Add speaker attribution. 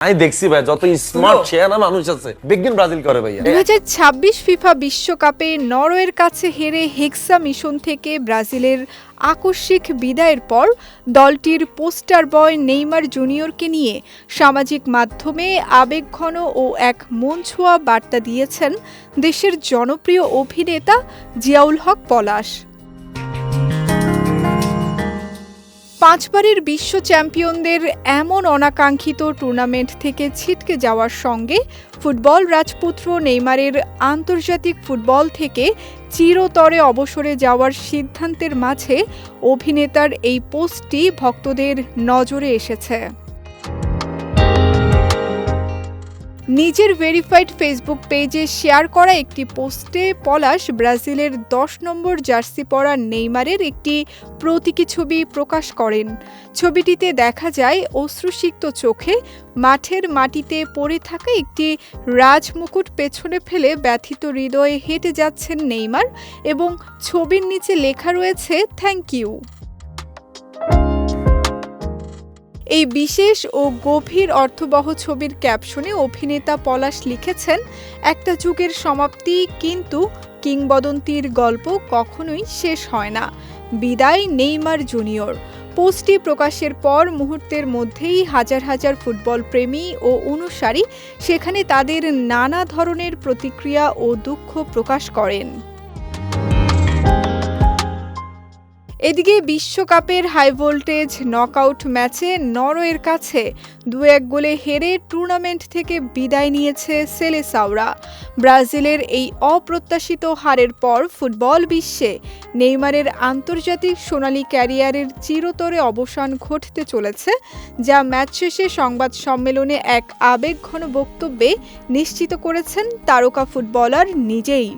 Speaker 1: আমি দেখছি ভাই, যত স্মার্ট চেহারা মানুষ আছে বিজ্ঞান ব্রাজিল করে ভাইয়া।
Speaker 2: 2026 ফিফা বিশ্বকাপে নরওয়ের কাছে হেরে হেক্সা মিশন থেকে ব্রাজিলের আকস্মিক বিদায়ের পর দলটির পোস্টার বয় নেইমার জুনিয়রকে নিয়ে সামাজিক মাধ্যমে আবেগঘন ও এক মন ছোঁয়া বার্তা দিয়েছেন দেশের জনপ্রিয় অভিনেতা জিয়াউল হক পলাশ। পাঁচবারের বিশ্ব চ্যাম্পিয়নদের এমন অনাকাঙ্ক্ষিত টুর্নামেন্ট থেকে ছিটকে যাওয়ার সঙ্গে ফুটবল রাজপুত্র নেইমারের আন্তর্জাতিক ফুটবল থেকে চিরতরে অবসরে যাওয়ার সিদ্ধান্তের মাঝে অভিনেতার এই পোস্টটি ভক্তদের নজরে এসেছে। নিজের ভেরিফাইড ফেসবুক পেজে শেয়ার করা একটি পোস্টে পলাশ ব্রাজিলের 10 নম্বর জার্সি পরা নেইমারের একটি প্রতীকী ছবি প্রকাশ করেন। ছবিটিতে দেখা যায় অশ্রুসিক্ত চোখে মাঠের মাটিতে পড়ে থাকা একটি রাজমুকুট পেছনে ফেলে ব্যথিত হৃদয়ে হেঁটে যাচ্ছেন নেইমার এবং ছবির নিচে লেখা রয়েছে থ্যাংক ইউ। এই বিশেষ ও গভীর অর্থবহ ছবির ক্যাপশনে অভিনেতা পলাশ লিখেছেন, একটা যুগের সমাপ্তি, কিন্তু কিংবদন্তির গল্প কখনোই শেষ হয় না। বিদায় নেইমার জুনিয়র। পোস্টটি প্রকাশের পর মুহূর্তের মধ্যেই হাজার হাজার ফুটবল প্রেমী ও অনুসারী সেখানে তাদের নানা ধরনের প্রতিক্রিয়া ও দুঃখ প্রকাশ করেন। এদিকে বিশ্বকাপের হাই ভোল্টেজ নকআউট ম্যাচে নরওয়ের কাছে 2-1 গোলে হেরে টুর্নামেন্ট থেকে বিদায় নিয়েছে সেলেসাওরা। ব্রাজিলের এই অপ্রত্যাশিত হারের পর ফুটবল বিশ্বে নেইমারের আন্তর্জাতিক সোনালী ক্যারিয়ারের চিরতরে অবসান ঘটতে চলেছে, যা ম্যাচ শেষে সংবাদ সম্মেলনে এক আবেগঘন বক্তব্যে নিশ্চিত করেছেন তারকা ফুটবলার নিজেই।